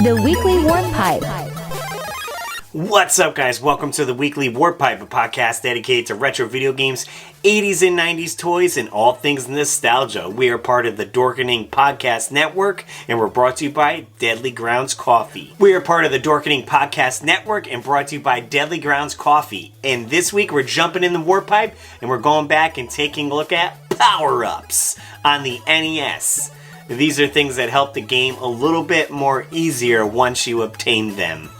The Weekly Warp Pipe. What's up, guys? Welcome to the Weekly Warp Pipe, a podcast dedicated to retro video games, 80s and 90s toys, and all things nostalgia. We are part of the Dorkening podcast network, and we're brought to you by Deadly Grounds Coffee. We are part of the Dorkening podcast network and brought to you by Deadly Grounds Coffee. And this week, we're jumping in the Warp Pipe, and we're going back and taking a look at power-ups on the NES. These are things that help the game a little bit more easier once you obtain them.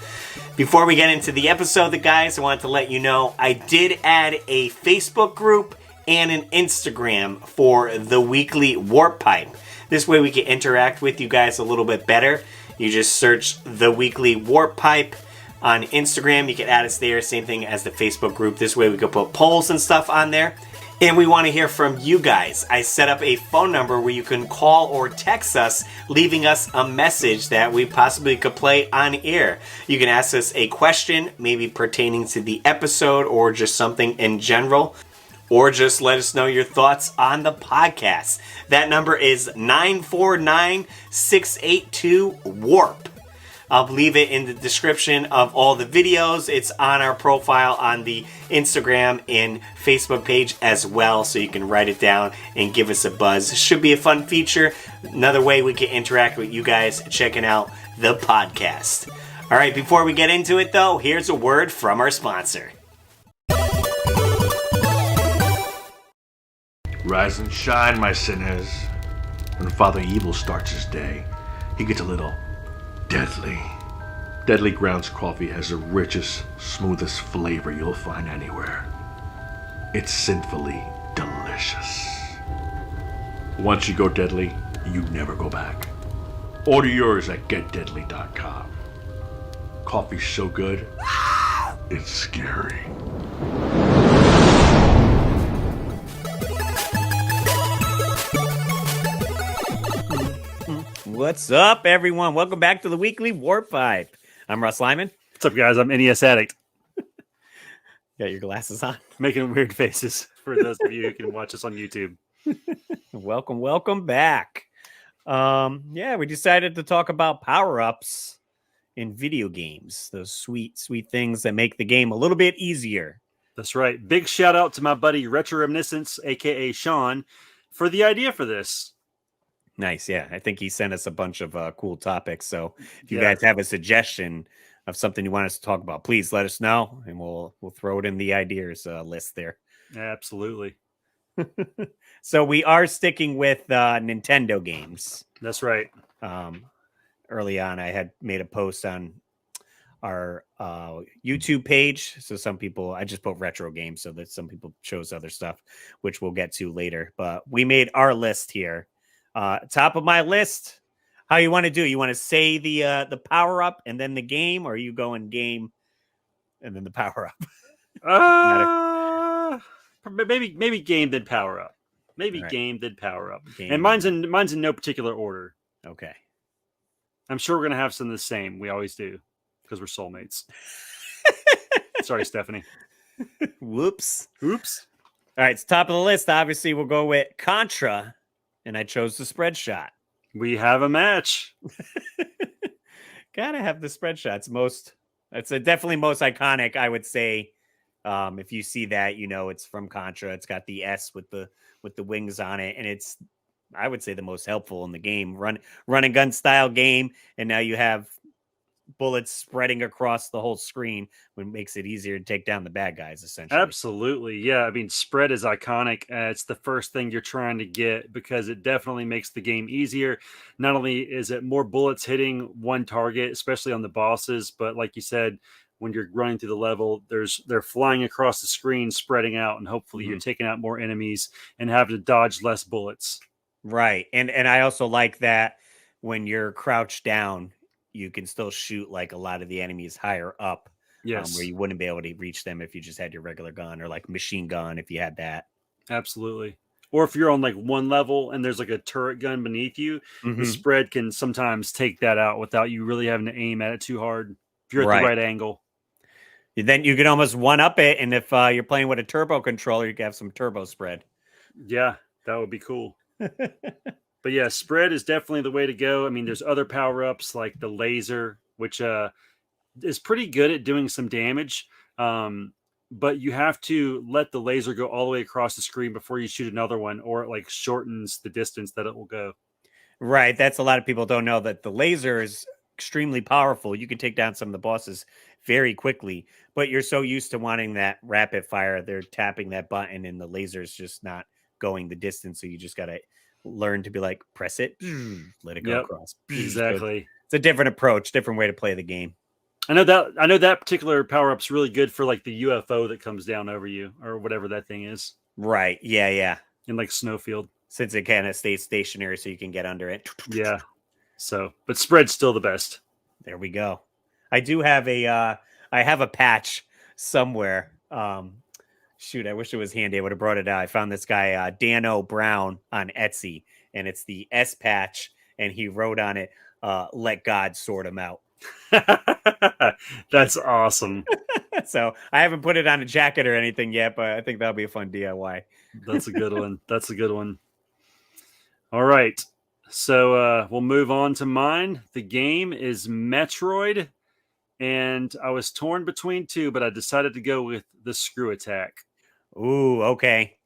Before we get into the episode, guys, I wanted to let you know I did add a Facebook group and an Instagram for the Weekly Warp Pipe. This way we can interact with you guys a little bit better. You just search the Weekly Warp Pipe on Instagram. You can add us there, same thing as the Facebook group. This way we can put polls and stuff on there. And we want to hear from you guys. I set up a phone number where you can call or text us, leaving us a message that we possibly could play on air. You can ask us a question, maybe pertaining to the episode or just something in general, or just let us know your thoughts on the podcast. That number is 949-682-WARP. I'll leave it in the description of all the videos. It's on our profile on the Instagram and Facebook page as well, so you can write it down and give us a buzz. Should be a fun feature. Another way we can interact with you guys checking out the podcast. All right, before we get into it, though, here's a word from our sponsor. Rise and shine, my sinners. When Father Evil starts his day, he gets a little deadly. Deadly Grounds Coffee has the richest, smoothest flavor you'll find anywhere. It's sinfully delicious. Once you go deadly, you never go back. Order yours at getdeadly.com. Coffee's so good, it's scary. What's up, everyone? Welcome back to the Weekly Warp Pipe. I'm Russ Lyman. What's up, guys? I'm NES Addict. Got your glasses on. Making weird faces for those of you who can watch us on YouTube. Welcome back. We decided to talk about power-ups in video games. Those sweet things that make the game a little bit easier. That's right. Big shout out to my buddy Retro Reminiscence, aka Sean, for the idea for this. Nice, yeah. I think he sent us a bunch of cool topics. So if you guys have a suggestion of something you want us to talk about, please let us know, and we'll throw it in the ideas list there. Absolutely. So we are sticking with Nintendo games. That's right. Early on, I had made a post on our YouTube page. So some people, I just put retro games so that some people chose other stuff, which we'll get to later. But we made our list here. Top of my list, how you want to do? You want to say the power up and then the game, or are you going game and then the power up? Maybe game then power up. Maybe right. Game then power up. Game. And mine's in no particular order. Okay. I'm sure we're gonna have some of the same. We always do because we're soulmates. Sorry, Stephanie. Whoops. Oops. All right, it's top of the list. Obviously, we'll go with Contra. And I chose the spread shot. We have a match. Gotta have the spread shot. It's definitely most iconic, I would say. If you see that, you know it's from Contra. It's got the S with the wings on it, and it's, I would say, the most helpful in the game. Run and gun style game, and now you have bullets spreading across the whole screen, which makes it easier to take down the bad guys, essentially. Absolutely. Yeah. I mean, spread is iconic. It's the first thing you're trying to get because it definitely makes the game easier. Not only is it more bullets hitting one target, especially on the bosses, but like you said, when you're running through the level, they're flying across the screen, spreading out, and hopefully you're taking out more enemies and having to dodge less bullets. Right. And I also like that when you're crouched down, you can still shoot like a lot of the enemies higher up. Yes. Where you wouldn't be able to reach them if you just had your regular gun, or like machine gun if you had that. Absolutely. Or if you're on like one level and there's like a turret gun beneath you, the spread can sometimes take that out without you really having to aim at it too hard. If you're at the right angle. Then you can almost one up it. And if you're playing with a turbo controller, you can have some turbo spread. Yeah, that would be cool. But yeah, spread is definitely the way to go. I mean, there's other power ups like the laser, which is pretty good at doing some damage. But you have to let the laser go all the way across the screen before you shoot another one, or it like shortens the distance that it will go. Right. That's a lot of people don't know that the laser is extremely powerful. You can take down some of the bosses very quickly, but you're so used to wanting that rapid fire. They're tapping that button and the laser's just not going the distance. So you just got to learn to be like, press it, let it go Yep, across. So exactly. it's a different approach, different way to play the game. I know that particular power up's really good for like the UFO that comes down over you or whatever that thing is Right. Yeah. Yeah. in like Snowfield. Since it kind of stays stationary so you can get under it. Yeah. So, but spread's still the best. There we go. I do have I have a patch somewhere. Shoot, I wish it was handy. I would have brought it out. I found this guy, Dano Brown on Etsy, and it's the S patch, and he wrote on it, let God sort him out. That's awesome. So I haven't put it on a jacket or anything yet, but I think that'll be a fun DIY. That's a good one. That's a good one. All right. So we'll move on to mine. The game is Metroid, and I was torn between two, but I decided to go with the screw attack. Ooh, okay.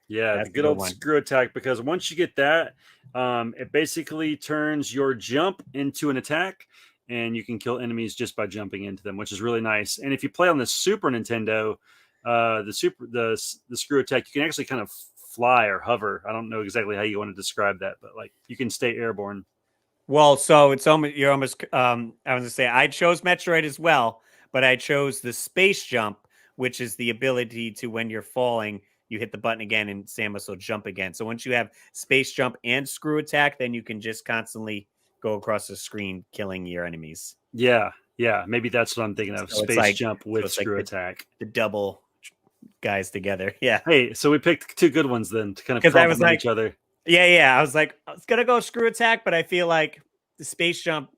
Yeah, That's the good a good old one. screw attack, because once you get that, it basically turns your jump into an attack, and you can kill enemies just by jumping into them, which is really nice. And if you play on the Super Nintendo, the screw attack, you can actually kind of fly or hover. I don't know exactly how you want to describe that, but like you can stay airborne. Well, so it's almost you're almost I was gonna say I chose Metroid as well, but I chose the space jump, which is the ability to when you're falling, you hit the button again and Samus will jump again. So once you have space jump and screw attack, then you can just constantly go across the screen killing your enemies. Yeah, maybe that's what I'm thinking of. So it's Space like jump with it's like screw attack. the double guys together. Yeah. Hey, so we picked two good ones then to kind of Because I was complement like, each other. yeah. I was like, I was gonna go screw attack, but I feel like the space jump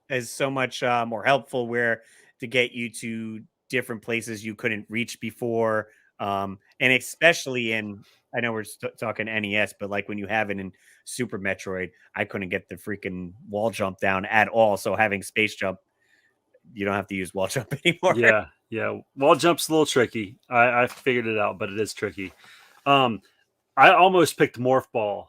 is so much more helpful where to get you to different places you couldn't reach before. And especially in, I know we're talking NES, but like when you have it in Super Metroid, I couldn't get the freaking wall jump down at all. So having space jump, you don't have to use wall jump anymore. Yeah. Wall jump's a little tricky. I figured it out, but it is tricky. I almost picked Morph Ball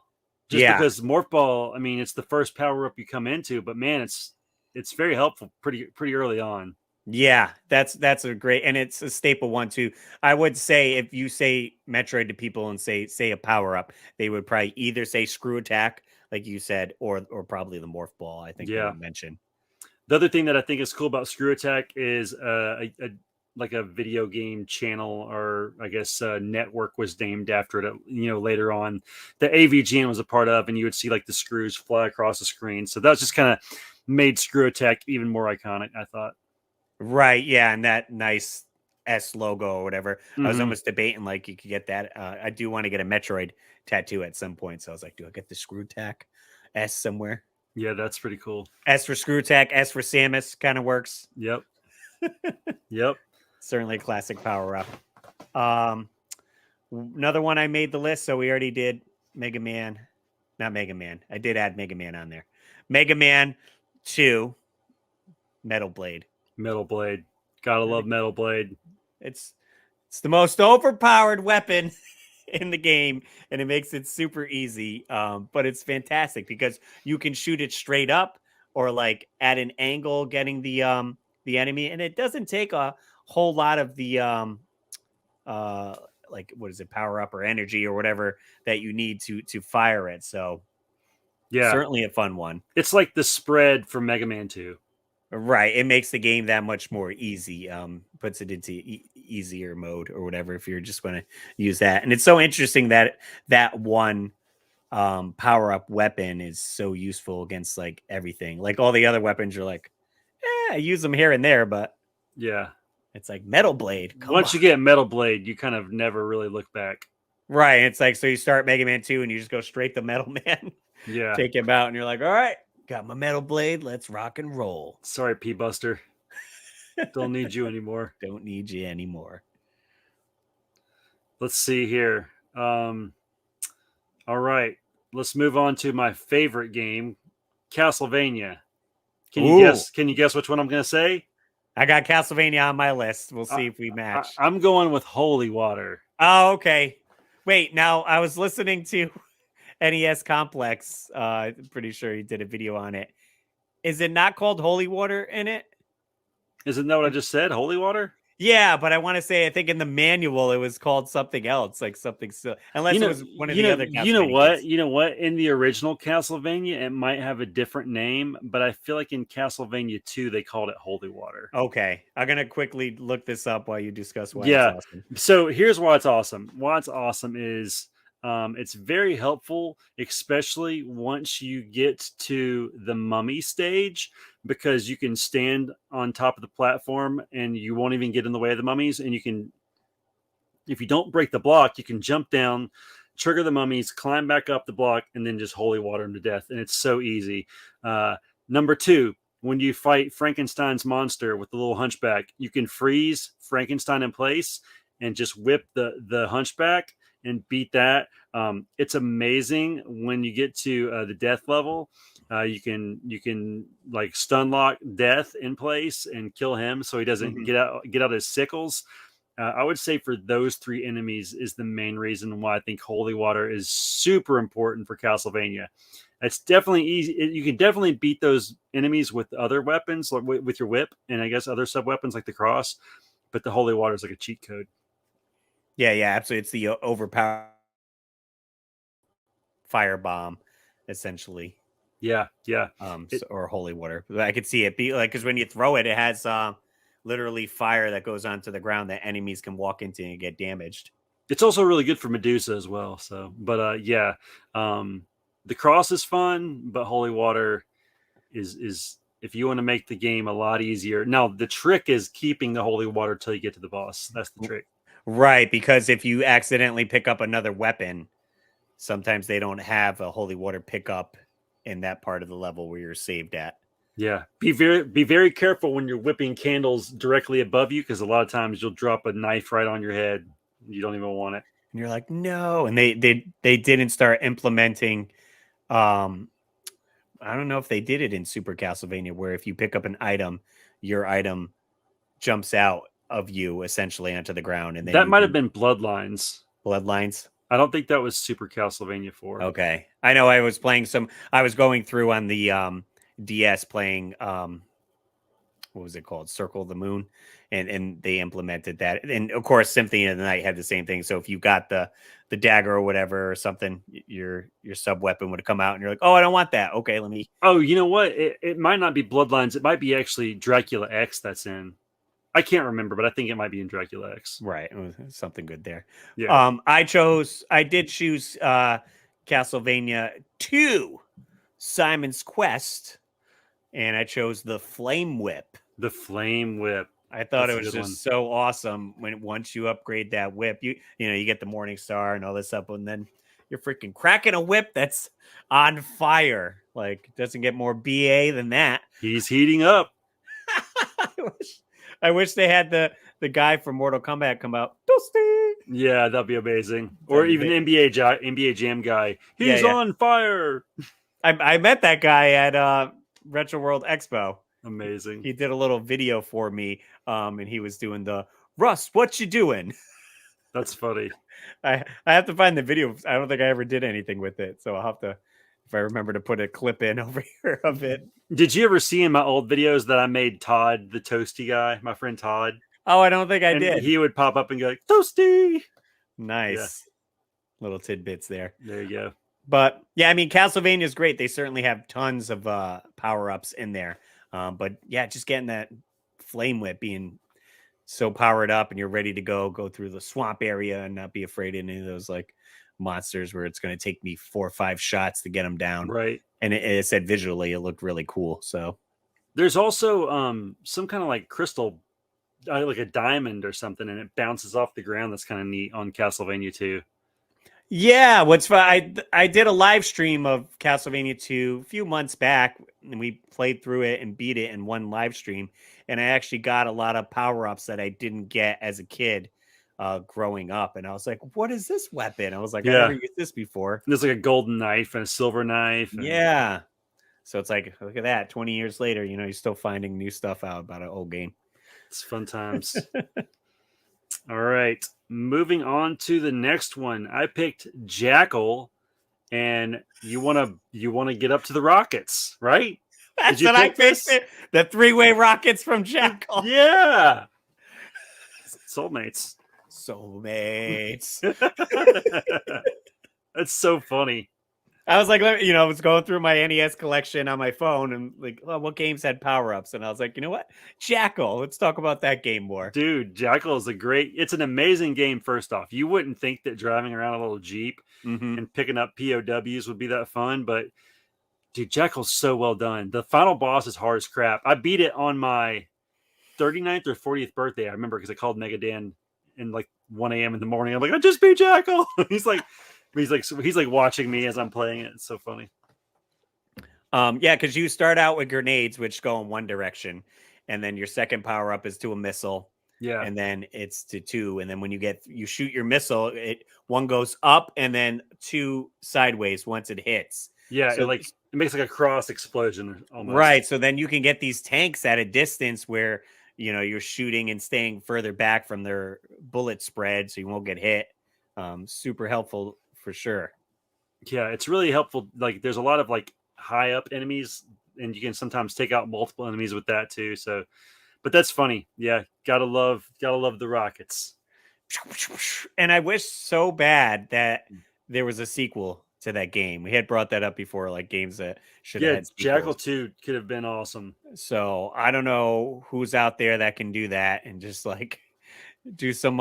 just because Morph Ball, I mean, it's the first power up you come into, but man, it's very helpful pretty early on. Yeah, that's a great, and it's a staple one too. I would say if you say Metroid to people and say a power up, they would probably either say screw attack, like you said, or probably the morph ball. I think they Yeah. would mention. The other thing that I think is cool about screw attack is like a video game channel, or I guess network was named after it. Later on, the AVGN was a part of, and you would see like the screws fly across the screen. So that just kind of made screw attack even more iconic, I thought. Right. Yeah, and that nice S logo or whatever. I was Mhm. almost debating like you could get that. I do want to get a Metroid tattoo at some point, so I was like, do I get the screw attack S somewhere? Yeah, that's pretty cool. S for screw attack, S for Samus kind of works. Yep. Yep. Certainly a classic power up. Another one I made the list, so we already did Mega Man. Not Mega Man. I did add Mega Man on there. Mega Man 2, Metal Blade. Metal Blade. Gotta love Metal Blade. It's the most overpowered weapon in the game, and it makes it super easy. But it's fantastic because you can shoot it straight up or like at an angle, getting the enemy, and it doesn't take a whole lot of the like what is it, power up or energy or whatever that you need to fire it. So Yeah, certainly a fun one. it's like the spread for Mega Man 2. Right, it makes the game that much more easy. Puts it into easier mode or whatever if you're just going to use that. And it's so interesting that that one power up weapon is so useful against like everything. Like all the other weapons, you're like, I use them here and there, but Yeah. it's like Metal Blade. Once you get Metal Blade, you kind of never really look back. Right, it's like so you start Mega Man 2 and you just go straight to Metal Man. Yeah. Take him out and you're like, all right, got my Metal Blade, let's rock and roll. Sorry, P Buster. Don't need you anymore. Don't need you anymore. Let's see here. All right. let's move on to my favorite game, Castlevania. Can you Ooh. guess? Can you guess which one I'm going to say? I got Castlevania on my list. We'll see if we match. I'm going with Holy Water. Oh, okay. Wait, now I was listening to NES Complex. Pretty sure he did a video on it. Is it not called Holy Water in it? Isn't that what I just said? Holy Water? Yeah, but I want to say I think in the manual it was called something else, like something so. Unless it was one of the other. You know Castlevania what? games. You know what? In the original Castlevania, it might have a different name, but I feel like in Castlevania 2, they called it Holy Water. Okay, I'm gonna quickly look this up while you discuss why Yeah. it's awesome. So here's why it's awesome. Why it's awesome is it's very helpful, especially once you get to the mummy stage, because you can stand on top of the platform and you won't even get in the way of the mummies. And you can, if you don't break the block, you can jump down, trigger the mummies, climb back up the block, and then just holy water them to death. And it's so easy. Number 2, when you fight Frankenstein's monster with the little hunchback, you can freeze Frankenstein in place and just whip the hunchback and beat that. It's amazing when you get to the death level. You can like stun lock death in place and kill him so he doesn't get out his sickles. I would say for those 3 enemies is the main reason why I think Holy Water is super important for Castlevania. It's definitely easy. You can definitely beat those enemies with other weapons, like with your whip, and I guess other sub weapons like the cross. But the Holy Water is like a cheat code. Yeah, absolutely. It's the overpowered firebomb, essentially. Yeah. Or holy water. I could see it be like, because when you throw it, it has literally fire that goes onto the ground that enemies can walk into and get damaged. It's also really good for Medusa as well. So, but the cross is fun, but holy water is if you want to make the game a lot easier. Now, the trick is keeping the holy water till you get to the boss. That's the trick. Right, because if you accidentally pick up another weapon, sometimes they don't have a holy water pickup in that part of the level where you're saved at. Yeah, be very careful when you're whipping candles directly above you, because a lot of times you'll drop a knife right on your head. You don't even want it, and you're like, no. And they didn't start implementing. I don't know if they did it in Super Castlevania, where if you pick up an item, your item jumps out of you essentially onto the ground, and then that might have been Bloodlines. Bloodlines. I don't think that was Super Castlevania 4. Okay, I know. I was going through on the DS playing what was it called, Circle of the Moon, and they implemented that. And of course Symphony of the Night had the same thing. So if you got the dagger or whatever or something, your sub weapon would have come out and you're like, oh, I don't want that. Okay, let me. Oh, you know what, it might not be Bloodlines, it might be actually Dracula X that's in. I can't remember, but I think it might be in Dracula X. Right. It was something good there. Yeah. I did choose Castlevania 2, Simon's Quest, and I chose the Flame Whip. The Flame Whip. I thought it was just so awesome once you upgrade that whip, you get the Morning Star and all this stuff, and then you're freaking cracking a whip that's on fire. Like, doesn't get more BA than that. He's heating up. I wish they had the guy from Mortal Kombat come out. Toasty. Yeah, that'd be amazing. Or even NBA Jam guy. He's on fire. I met that guy at Retro World Expo. Amazing. He did a little video for me, and he was doing the Russ, what you doing? That's funny. I have to find the video. I don't think I ever did anything with it, so I'll have to, if I remember, to put a clip in over here of it. Did you ever see in my old videos that I made Todd the Toasty guy, my friend Todd? Oh, I don't think I did. He would pop up and go like, Toasty. Nice. Yeah. Little tidbits there. There you go. But yeah, I mean, Castlevania is great. They certainly have tons of power-ups in there. But yeah, just getting that Flame Whip, being so powered up and you're ready to go through the swamp area and not be afraid of any of those like monsters where it's going to take me 4 or 5 shots to get them down. Right. And it said visually, it looked really cool. So there's also some kind of like crystal, like a diamond or something, and it bounces off the ground. That's kind of neat on Castlevania 2. Yeah, what's fun, I did a live stream of Castlevania 2 a few months back, and we played through it and beat it in one live stream, and I actually got a lot of power-ups that I didn't get as a kid growing up, and I was like, what is this weapon? I was like, I Yeah. never used this before. There's like a golden knife and a silver knife. And Yeah. So it's like, look at that. 20 years later, you're still finding new stuff out about an old game. it's fun times. All right. Moving on to the next one. I picked Jackal, and you wanna get up to the rockets, right? That's you what I pick picked. this? The 3-way rockets from Jackal. Yeah. Soulmates. Soulmates. That's so funny. I was like, I was going through my NES collection on my phone and like, oh, what games had power-ups? And I was like, you know what? Jackal. Let's talk about that game more. Dude, Jackal is it's an amazing game, first off. You wouldn't think that driving around a little Jeep and picking up POWs would be that fun, but dude, Jackal's so well done. The final boss is hard as crap. I beat it on my 39th or 40th birthday. I remember because I called Mega Dan in like 1 a.m. in the morning. I'm like, I just beat Jackal. he's like watching me as I'm playing it. It's so funny. Yeah, because you start out with grenades, which go in one direction, and then your second power up is to a missile. Yeah, and then it's to 2, and then when you shoot your missile, one goes up and then 2 sideways once it hits. Yeah, so it makes like a cross explosion almost. Right, so then you can get these tanks at a distance where you're shooting and staying further back from their bullet spread, so you won't get hit. Super helpful for sure. Yeah, it's really helpful. Like, there's a lot of like high up enemies, and you can sometimes take out multiple enemies with that too. So, but that's funny. Yeah, gotta love the rockets. And I wish so bad that there was a sequel to that game. We had brought that up before, like games that should have had sequels. Jackal 2 could have been awesome. So I don't know who's out there that can do that and just like do some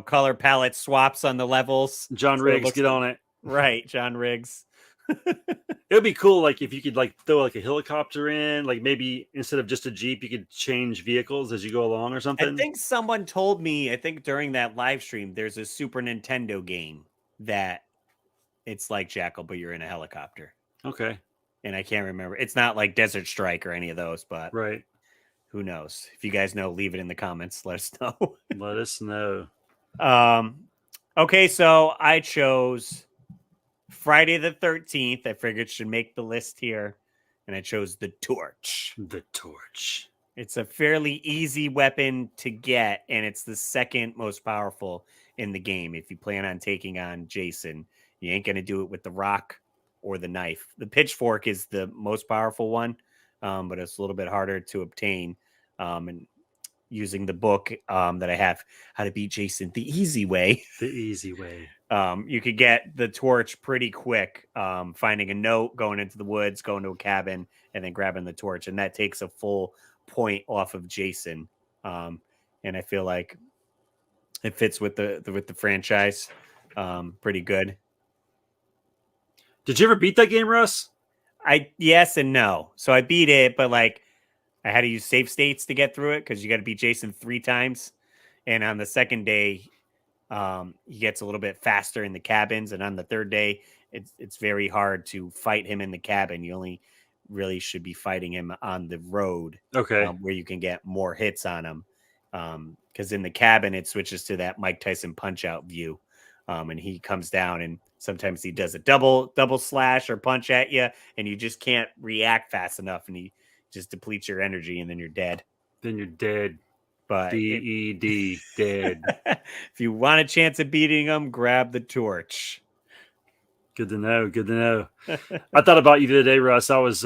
color palette swaps on the levels. John Riggs, get on it. Right, John Riggs. It would be cool, like if you could like throw like a helicopter in, like maybe instead of just a Jeep, you could change vehicles as you go along or something. I think someone told me, during that live stream, there's a Super Nintendo game that it's like Jackal, but you're in a helicopter. Okay. And I can't remember. It's not like Desert Strike or any of those, but right. Who knows? If you guys know, leave it in the comments. Let us know. Let us know. Okay, so I chose Friday the 13th. I figured it should make the list here. And I chose the torch. The torch. It's a fairly easy weapon to get, and it's the second most powerful in the game. If you plan on taking on Jason, you ain't going to do it with the rock or the knife. The pitchfork is the most powerful one, but it's a little bit harder to obtain. And using the book that I have, How to Beat Jason the Easy Way. The easy way. You could get the torch pretty quick, finding a note, going into the woods, going to a cabin, and then grabbing the torch. And that takes a full point off of Jason. And I feel like it fits with the franchise pretty good. Did you ever beat that game, Russ? Yes and no. So I beat it, but like I had to use save states to get through it because you got to beat Jason 3 times. And on the second day, he gets a little bit faster in the cabins. And on the third day, it's very hard to fight him in the cabin. You only really should be fighting him on the road. Okay. Where you can get more hits on him. Because in the cabin, it switches to that Mike Tyson punch out view. And he comes down and sometimes he does a double slash or punch at you and you just can't react fast enough and he just depletes your energy and then you're dead. Then you're dead. But DED, dead. If you want a chance of beating him, grab the torch. Good to know. Good to know. I thought about you the other day, Russ. I was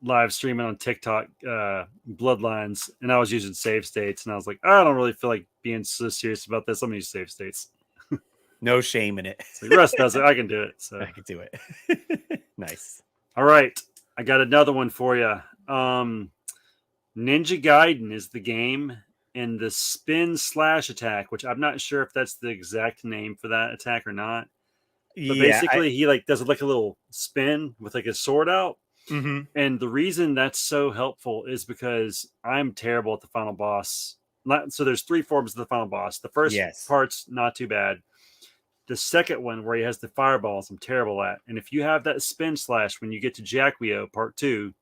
live streaming on TikTok, Bloodlines, and I was using save states. And I was like, I don't really feel like being so serious about this. I'm going to use save states. No shame in it. So Russ does it. I can do it. So I can do it. Nice. All right. I got another one for you. Ninja Gaiden is the game, and the spin slash attack, which I'm not sure if that's the exact name for that attack or not. But basically, he like does like a little spin with like his sword out. Mm-hmm. And the reason that's so helpful is because I'm terrible at the final boss. So there's 3 forms of the final boss. The first part's not too bad. The second one, where he has the fireballs, I'm terrible at. And if you have that spin slash when you get to Jacquio Part 2,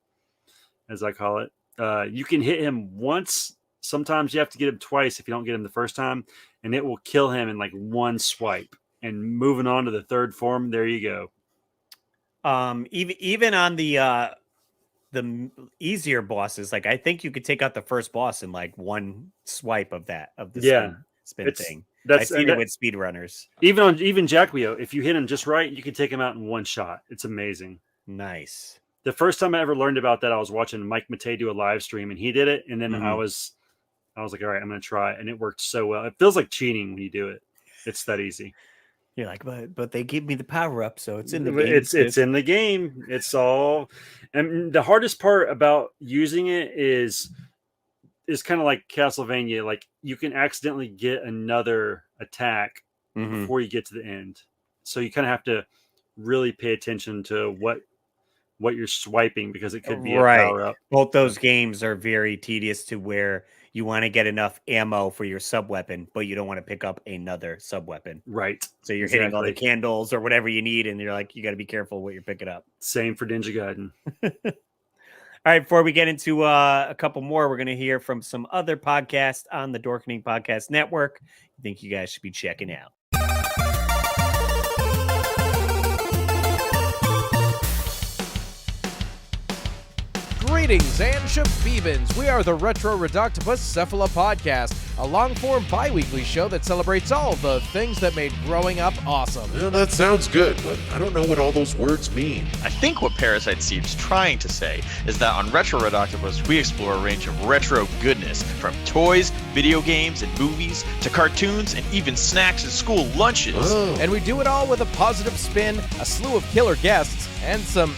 as I call it, you can hit him once sometimes you have to get him twice if you don't get him the first time, and it will kill him in like one swipe. And moving on to the third form, there you go. Even on the easier bosses, like I think you could take out the first boss in like one swipe of the spin thing. I've seen it with speedrunners. Even Jacquio, if you hit him just right, you can take him out in one shot. It's amazing. Nice. The first time I ever learned about that, I was watching Mike Matei do a live stream, and he did it, and then I was like, all right, I'm going to try it, and it worked so well. It feels like cheating when you do it. It's that easy. You're like, but they give me the power up, so it's in the game. It's in the game. It's all, and the hardest part about using it is kind of like Castlevania. Like you can accidentally get another attack before you get to the end, so you kind of have to really pay attention to what you're swiping, because it could be a power up. Both those games are very tedious to where you want to get enough ammo for your sub weapon, but you don't want to pick up another sub weapon. Right. So you're hitting all the candles or whatever you need, and you're like, you got to be careful what you're picking up. Same for Ninja Gaiden. All right, before we get into a couple more, we're going to hear from some other podcasts on the Dorkening Podcast Network. I think you guys should be checking out. Greetings and shabebans. We are the Retro Reductibus Cephala Podcast, a long-form bi-weekly show that celebrates all the things that made growing up awesome. Well, that sounds good, but I don't know what all those words mean. I think what Parasite Steve's trying to say is that on Retro Reductibus, we explore a range of retro goodness, from toys, video games, and movies, to cartoons, and even snacks and school lunches. Oh. And we do it all with a positive spin, a slew of killer guests, and some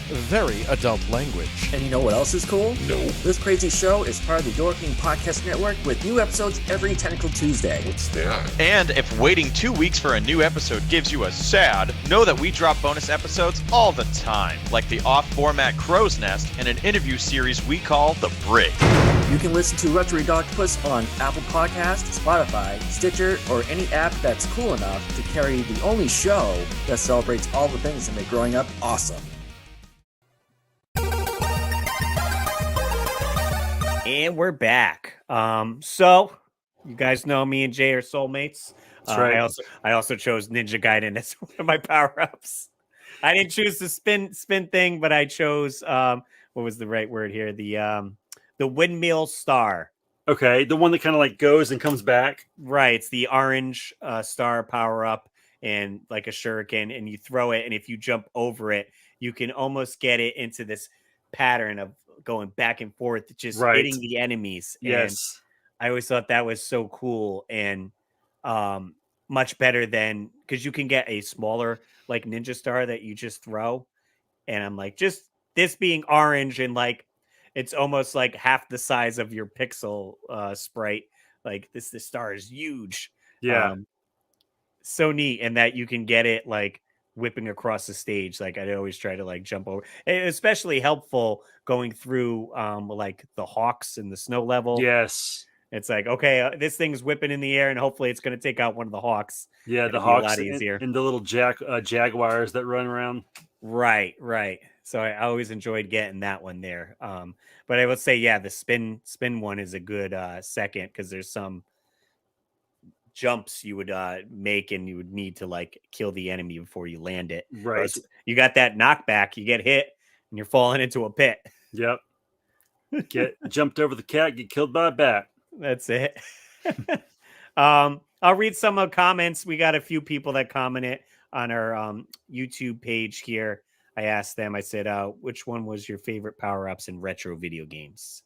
very adult language. And you know what else is cool? No. This crazy show is part of the Dorkening Podcast Network with new episodes every Tentacle Tuesday. What's that? And if waiting 2 weeks for a new episode gives you a sad, know that we drop bonus episodes all the time, like the off-format Crow's Nest and an interview series we call The Brig. You can listen to Retro Reductibus on Apple Podcasts, Spotify, Stitcher, or any app that's cool enough to carry the only show that celebrates all the things that make growing up awesome. And we're back. So you guys know me and Jay are soulmates. That's right. I also chose Ninja Gaiden as one of my power-ups. I didn't choose the spin thing, but I chose what was the right word here? The windmill star. Okay, the one that kind of like goes and comes back. Right, it's the orange star power-up, and like a shuriken, and you throw it, and if you jump over it, you can almost get it into this pattern of going back and forth, just hitting the enemies. Yes. And I always thought that was so cool, and much better than, because you can get a smaller like ninja star that you just throw, and I'm like, just this being orange and like it's almost like half the size of your pixel sprite. Like this star is huge. Yeah. So neat, and that you can get it like whipping across the stage. Like I'd always try to like jump over. And especially helpful going through like the hawks and the snow level. Yes. It's like, okay, this thing's whipping in the air, and hopefully it's going to take out one of the hawks. Yeah, the hawks and the little jaguars that run around. Right. So I always enjoyed getting that one there. But I would say, yeah, the spin one is a good second, because there's some jumps you would make, and you would need to like kill the enemy before you land it. Right. You got that knockback, you get hit, and you're falling into a pit. Yep. Get jumped over the cat, get killed by a bat. That's it. I'll read some of the comments. We got a few people that commented on our YouTube page here. I asked them, I said, which one was your favorite power-ups in retro video games?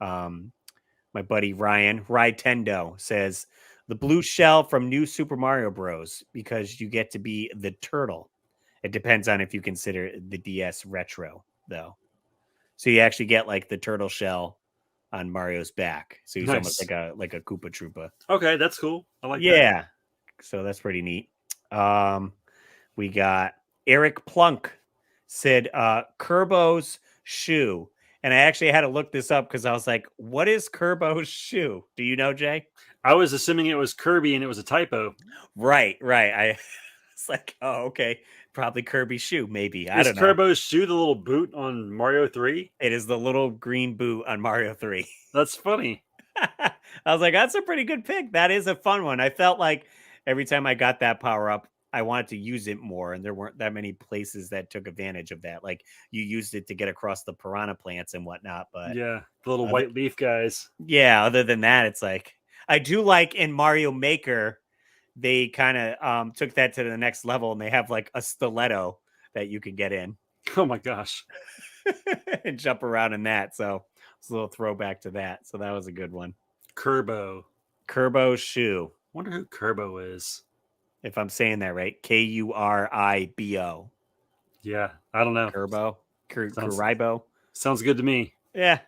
My buddy Ryan Tendo says, the blue shell from New Super Mario Bros. Because you get to be the turtle. It depends on if you consider the DS retro, though. So you actually get like the turtle shell on Mario's back. So he's almost like a Koopa Troopa. Okay, that's cool. I like that. Yeah. So that's pretty neat. We got Eric Plunk said Kerbo's shoe. And I actually had to look this up because I was like, what is Kerbo's shoe? Do you know, Jay? I was assuming it was Kirby and it was a typo. Right. I It's like, oh, okay, probably Kirby's shoe, maybe. I Is don't know. Turbo's shoe the little boot on Mario 3? It is the little green boot on Mario 3. That's funny. I was like, that's a pretty good pick. That is a fun one. I felt like every time I got that power up, I wanted to use it more, and there weren't that many places that took advantage of that. Like you used it to get across the piranha plants and whatnot. But Yeah, the little white leaf guys. yeah, other than that, it's like I do like in Mario Maker, they kind of took that to the next level, and they have like a stiletto that you can get in Oh my gosh. and jump around in that. So it's a little throwback to that. So that was a good one. Kurbo. Kurbo's shoe. Wonder who Kurbo is. If I'm saying that right, Kuribo. Yeah, I don't know. Kurbo, Sounds- Kuribo. Sounds good to me. Yeah.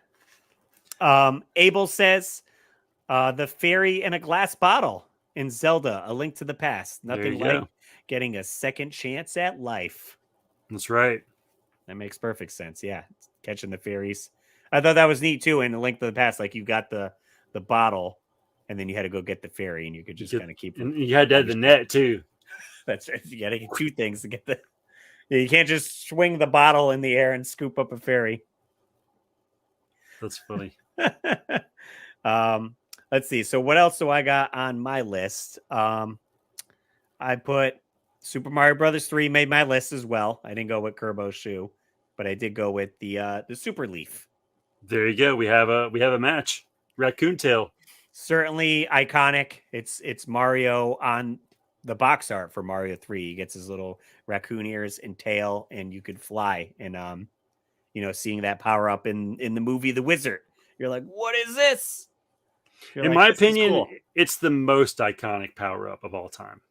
Abel says, the fairy in a glass bottle in Zelda, A Link to the Past. Nothing you like go. getting a second chance at life. That's right. That makes perfect sense. Yeah, catching the fairies. I thought that was neat too. In A Link to the Past, like you got the bottle, and then you had to go get the fairy, and you could just kind of keep. And you had to have the net too. That's right. You got to get two things to get the. Yeah, you can't just swing the bottle in the air and scoop up a fairy. That's funny. Let's see. So what else do I got on my list? I put Super Mario Brothers 3 made my list as well. I didn't go with Kurbo's shoe, but I did go with the Super Leaf. There you go. We have a match. Raccoon tail. Certainly iconic. It's Mario on the box art for Mario 3. He gets his little raccoon ears and tail, and you could fly. And seeing that power up in the movie The Wizard, you're like, what is this? You're In like, my "This is opinion, cool." it's the most iconic power up of all time.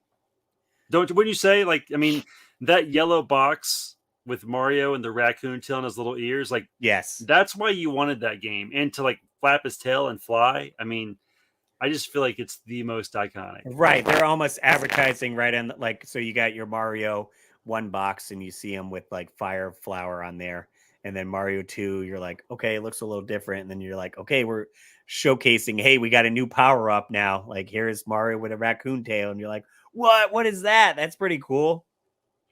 Wouldn't you say? Like, I mean, that yellow box with Mario and the raccoon tail and his little ears, like, Yes. that's why you wanted that game. And to like flap his tail and fly. I mean, I just feel like it's the most iconic. Right. They're almost advertising right on like, so you got your Mario 1 box and you see him with like fire flower on there. And then Mario 2, you're like, okay, it looks a little different. And then you're like, okay, we're showcasing, hey, we got a new power up now. Like, here's Mario with a raccoon tail. And you're like, what? What is that? That's pretty cool.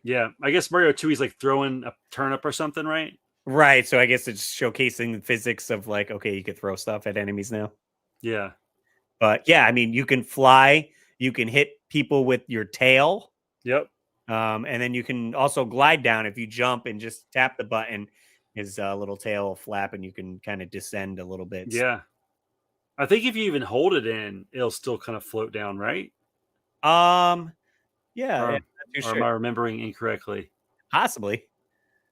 Yeah. I guess Mario 2, he's like throwing a turnip or something, right? Right. So I guess it's showcasing the physics of like, okay, you could throw stuff at enemies now. Yeah. But yeah, I mean, you can fly, you can hit people with your tail. Yep. And then you can also glide down if you jump and just tap the button. His little tail will flap and you can kind of descend a little bit. Yeah. I think if you even hold it in, it'll still kind of float down, right? Yeah. Or, Yeah, not too or am sure. I remembering incorrectly? Possibly.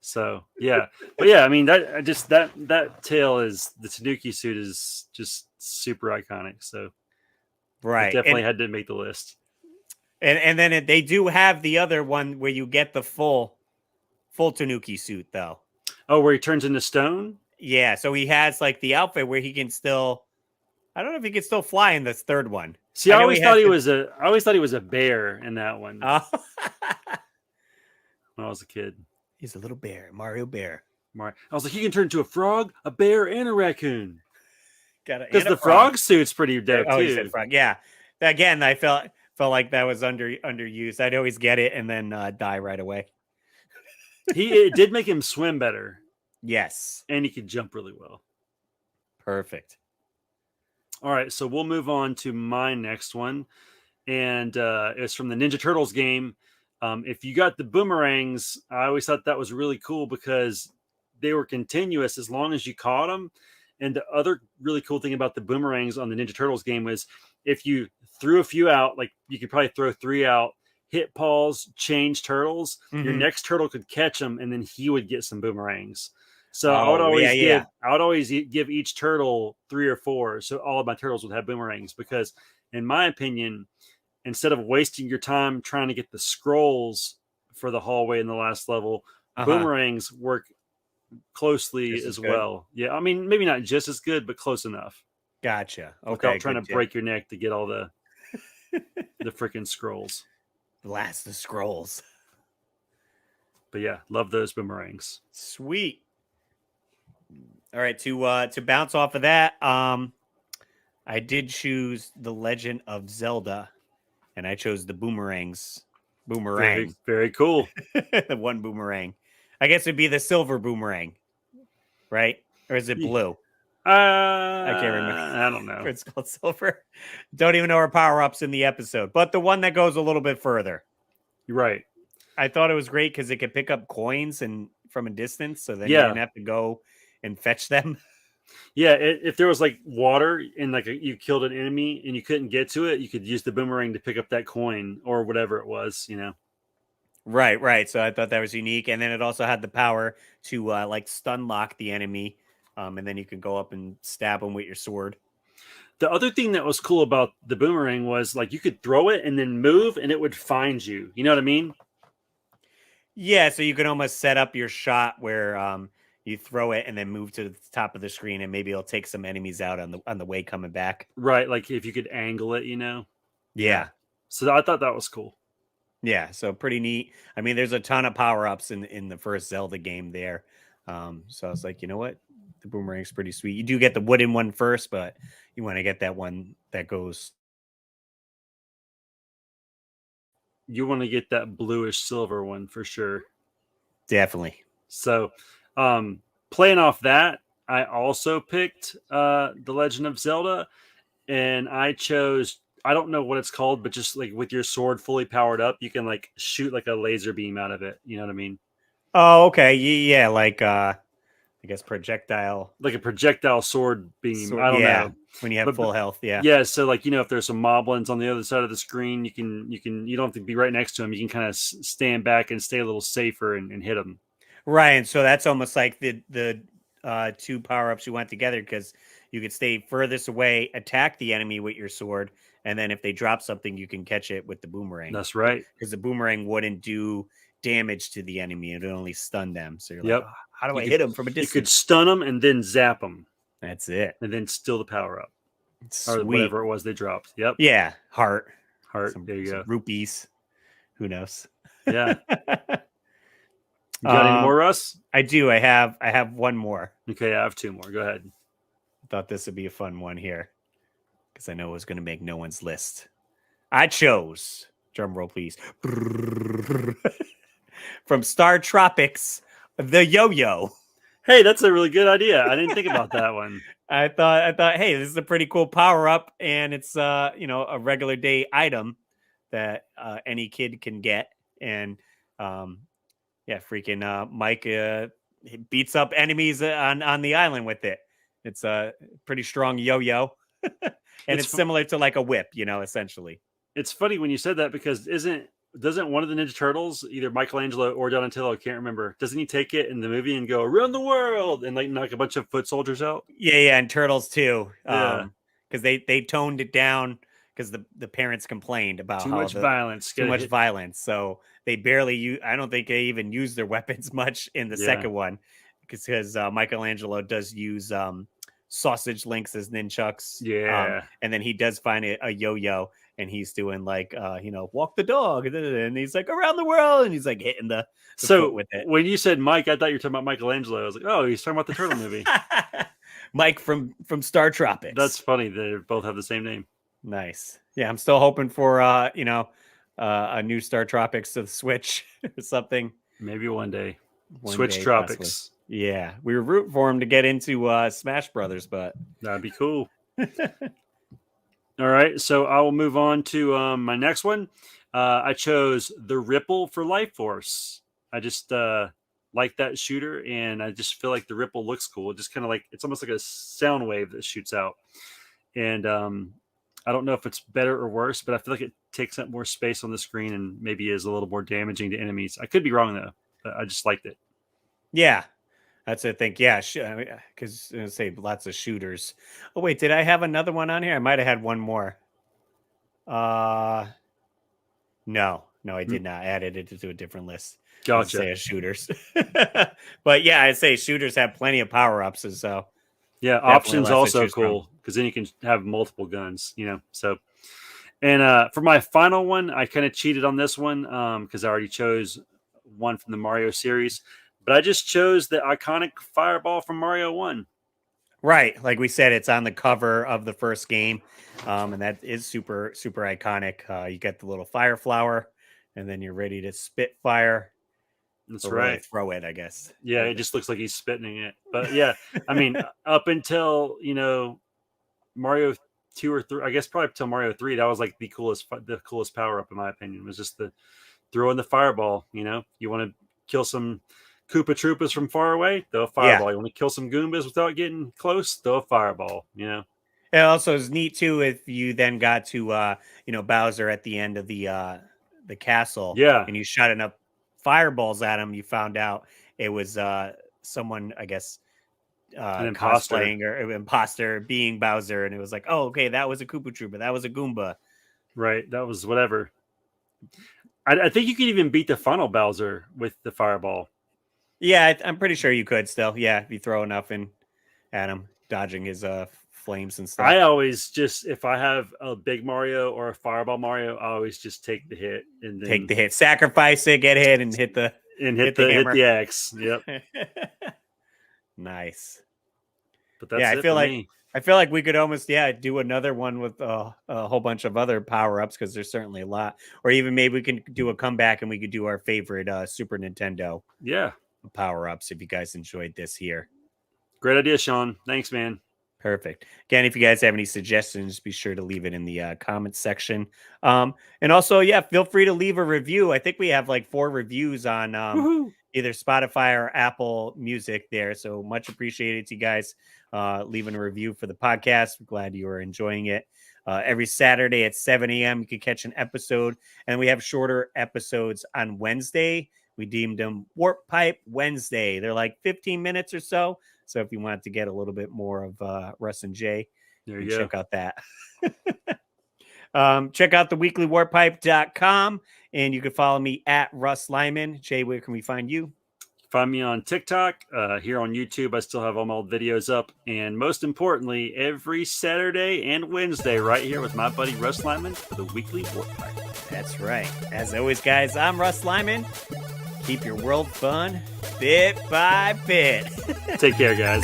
So yeah, but yeah, I mean that tail is the Tanuki suit is just super iconic. So Right. it definitely had to make the list. And then they do have the other one where you get the full Tanuki suit though. Oh, where he turns into stone? Yeah, so he has like the outfit where he can still, I don't know if he can still fly in this third one. See, I know always he thought has I always thought he was a bear in that one Oh. when I was a kid. He's a little bear, Mario Bear. I was like, he can turn into a frog, a bear, and a raccoon. Got Because the frog suit's pretty dope Oh, too. he said frog. Yeah. Again, I felt like that was underused. I'd always get it and then die right away. It did make him swim better, Yes. and he could jump really well. Perfect. All right, so we'll move on to my next one, and it's from the Ninja Turtles game. If you got the boomerangs, I always thought that was really cool because they were continuous as long as you caught them. And the other really cool thing about the boomerangs on the Ninja Turtles game was if you threw a few out, like you could probably throw 3 out, hit Paul's, change turtles, your next turtle could catch them, and then he would get some boomerangs. So I would always give each turtle 3 or 4, so all of my turtles would have boomerangs. Because, in my opinion, instead of wasting your time trying to get the scrolls for the hallway in the last level, boomerangs work closely as well. Yeah, I mean, maybe not just as good, but close enough. Gotcha. Okay. Without trying to break your neck to get all the freaking scrolls. Blast the scrolls. But yeah, love those boomerangs. Sweet. All right, to bounce off of that, I did choose The Legend of Zelda, and I chose the boomerangs boomerang. Very cool. The one boomerang. I guess it'd be the silver boomerang, right? Or is it blue? I can't remember. I don't know. It's called silver. Don't even know our power-ups in the episode, but the one that goes a little bit further. You're right. I thought it was great because it could pick up coins and from a distance, so then you Yeah. didn't have to go and fetch them. Yeah, if there was like water and like you killed an enemy and you couldn't get to it, you could use the boomerang to pick up that coin or whatever it was, you know. Right. So I thought that was unique, and then it also had the power to like stun lock the enemy, and then you could go up and stab them with your sword. The other thing that was cool about the boomerang was like you could throw it and then move and it would find you. You know what I mean? Yeah, so you can almost set up your shot where you throw it and then move to the top of the screen, and maybe it'll take some enemies out on the way coming back. Right, like if you could angle it, you know. Yeah. So I thought that was cool. Yeah, so pretty neat. I mean, there's a ton of power-ups in the first Zelda game there. So I was like, you know what? The boomerang's pretty sweet. You do get the wooden one first, but you want to get that one that goes. You want to get that bluish silver one for sure. Definitely. So playing off that, I also picked The Legend of Zelda, and I chose, I don't know what it's called, but just like with your sword fully powered up, you can like shoot like a laser beam out of it. You know what I mean? Oh, okay. Yeah, like I guess projectile. Like a projectile sword beam. Sword, I don't know. When you have full health, yeah. Yeah, so like, you know, if there's some moblins on the other side of the screen, you don't have to be right next to them. You can kind of stand back and stay a little safer and hit them. Right, and so that's almost like the two power-ups you went together, because you could stay furthest away, attack the enemy with your sword, and then if they drop something, you can catch it with the boomerang. That's right. Because the boomerang wouldn't do damage to the enemy; it would only stun them. So you're like, oh, how do I hit them from a distance? You could stun them and then zap them. That's it. And then steal the power up. Sweet. Or whatever it was they dropped. Yep. Yeah, heart. There you go. Rupees. Who knows? Yeah. You got any more, Russ? I do. I have one more. Okay, I have two more. Go ahead. I thought this would be a fun one here, because I know it was going to make no one's list. I chose, drum roll please, from Star Tropics, the yo-yo. Hey, that's a really good idea. I didn't think about that one. I thought, hey, this is a pretty cool power up, and it's a regular day item that any kid can get, and freaking Mike beats up enemies on the island with it. It's a pretty strong yo-yo, and it's similar to like a whip, essentially. It's funny when you said that, because doesn't one of the Ninja Turtles, either Michelangelo or Donatello, I can't remember, doesn't he take it in the movie and go around the world and like knock a bunch of foot soldiers out? Yeah, and Turtles too. Yeah. Because they toned it down because the parents complained about too much violence. So they barely I don't think they even use their weapons much in the second one, because Michelangelo does use sausage links as nunchucks. Yeah. And then he does find a yo-yo, and he's doing like walk the dog, and he's like around the world, and he's like hitting the foot with it. When you said Mike, I thought you were talking about Michelangelo. I was like, oh, he's talking about the turtle movie. Mike from Star Tropics. That's funny. They both have the same name. Nice. Yeah, I'm still hoping for a new Star Tropics to the Switch or something. Maybe one day. Switch Tropics. Possibly. Yeah, we were rooting for him to get into Smash Brothers, but that'd be cool. All right, so I will move on to my next one. I chose the Ripple for Life Force. I just like that shooter, and I just feel like the Ripple looks cool. It just kind of like, it's almost like a sound wave that shoots out. And I don't know if it's better or worse, but I feel like it takes up more space on the screen and maybe is a little more damaging to enemies. I could be wrong, though, but I just liked it. Yeah, that's what I think. Yeah, because I say lots of shooters. Oh, wait, did I have another one on here? I might have had one more. No, I did not. I added it to a different list. Gotcha. Say shooters. But yeah, I'd say shooters have plenty of power-ups. So yeah, options also cool, because then you can have multiple guns, So, and for my final one, I kind of cheated on this one because I already chose one from the Mario series, but I just chose the iconic fireball from Mario 1. Right, like we said, it's on the cover of the first game, and that is super, super iconic. You get the little fire flower and then you're ready to spit fire. That's or right. really throw it, I guess. Yeah, it just looks like he's spitting it. But yeah, I mean, up until Mario 2 or 3, I guess probably until Mario 3, that was like the coolest power up in my opinion. Was just the throwing the fireball. You want to kill some Koopa Troopas from far away, throw a fireball. You want to kill some Goombas without getting close, throw a fireball. It also is neat too if you then got to Bowser at the end of the castle. Yeah, and you shot enough fireballs at him, you found out it was someone, I guess, an imposter. cosplaying or imposter being Bowser, and it was like, oh, okay, that was a Koopa Troopa, that was a Goomba. Right, that was whatever. I think you could even beat the funnel Bowser with the fireball. Yeah, I'm pretty sure you could still. Yeah, if you throw enough in at him, dodging his flames and stuff. I always just, if I have a big Mario or a fireball Mario, I always just take the hit and then take the hit, sacrifice it, get hit, and hit the X. Yep. Nice. But that's I feel like we could almost do another one with a whole bunch of other power-ups, because there's certainly a lot. Or even maybe we can do a comeback and we could do our favorite Super Nintendo power-ups if you guys enjoyed this here. Great idea, Sean. Thanks, man. Perfect. Again, if you guys have any suggestions, be sure to leave it in the comments section. And also, feel free to leave a review. I think we have like 4 reviews on either Spotify or Apple Music there. So much appreciated to you guys leaving a review for the podcast. We're glad you are enjoying it. Every Saturday at 7 a.m. you can catch an episode. And we have shorter episodes on Wednesday. We deemed them Warp Pipe Wednesday. They're like 15 minutes or so. So if you want to get a little bit more of Russ and Jay, check out that. Check out the weeklywarpipe.com, and you can follow me at Russ Lyman. Jay, where can we find you? Find me on TikTok, here on YouTube. I still have all my old videos up. And most importantly, every Saturday and Wednesday, right here with my buddy Russ Lyman for the Weekly Warp Pipe. That's right. As always, guys, I'm Russ Lyman. Keep your world fun bit by bit. Take care, guys.